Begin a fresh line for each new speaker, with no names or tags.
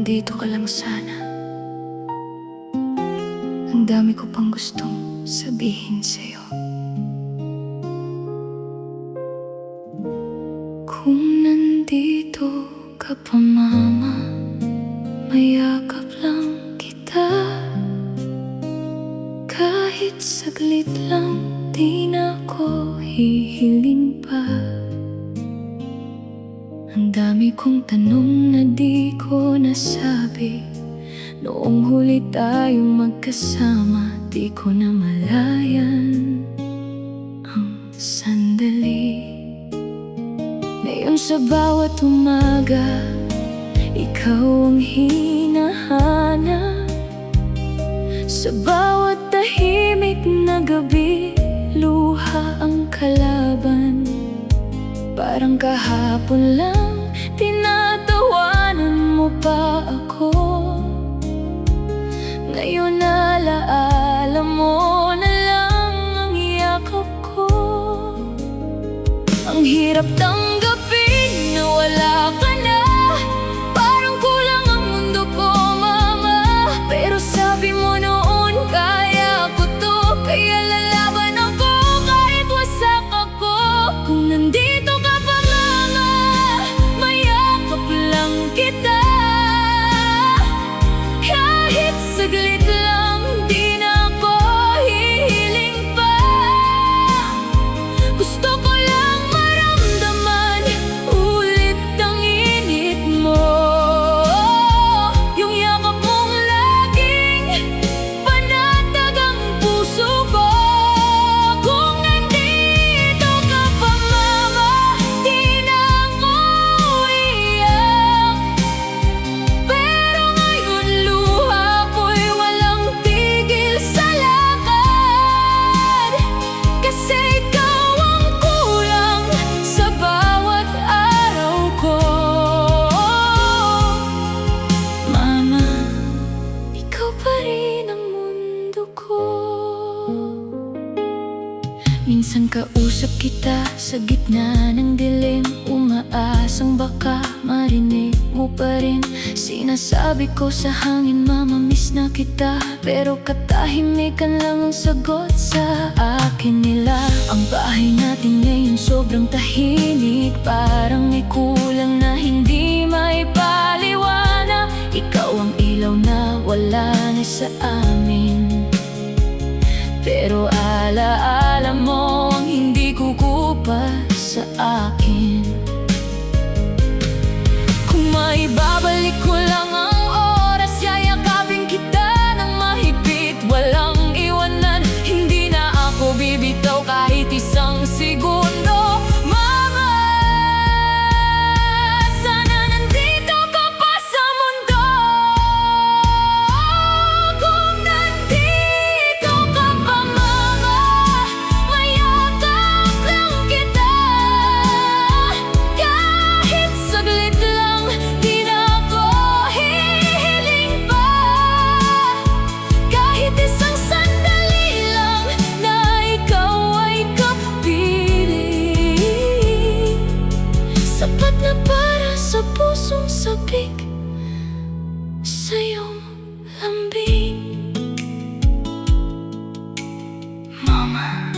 nandito ka lang sana. Ang dami ko pang gustong sabihin sa'yo. Kung nandito ka pa, mama, mayakap lang kita. Kahit saglit lang, di na ako hihiling pa. Ang dami kong tanong na di ko nasabi. Noong huli tayong magkasama, di ko na malayan ang sandali. Ngayon sa bawat umaga, ikaw ang hinahanap. Sa bawat tahimik na gabi, luha ang kalaban. Parang kahapon lang, tinatawanan mo pa ako. Ngayon alaala mo na lang ang yakap ko. Ang hirap tanggapin na wala ka na. Parang kulang ang mundo ko, mama. Pero sabi mo noon, kaya ko to. Kaya lalaban ako kahit wasak ako. Kung nandito ka pa, mama, mayakap lang kita. Kahit saglit lang, di na ako hihiling pa. Gusto ko lang maramdaman ulit ang init mo. Yung yakap mong laging panatag ang puso ko. Kung nandito ka pa, mama, di na ako iiyak. Pero ngayon luha ko'y walang tigil sa lakad. Kasi ikaw ang kulang sa bawat araw ko. Mama, ikaw pa rin ang mundo ko. Minsan kausap kita sa gitna ng dilim, umaasang baka marinig mo pa rin. Sinasabi ko sa hangin, mama, miss na kita. Pero katahimikan lang ang sagot sa akin nila. Ang bahay natin ngayon sobrang tahimik. Parang may kulang na hindi maipaliwanag. Ikaw ang ilaw na wala na sa amin. Pero alaala mo ang hindi kukupas sa akin. Kung maibabalik ko lang ang oras, yayakapin kita ng mahigpit, walang iwanan. Hindi na ako bibitaw kahit isang segundo. Mama, sana nandito ka pa sa mundo. Kung nandito ka pa, mama, mayakap lang kita. Kahit saglit lang, di na ako hihiling pa. Kahit isang sandali lang na ikaw ay kapiling, sapat na para sa pusong sabik sa iyong lambing. Mama.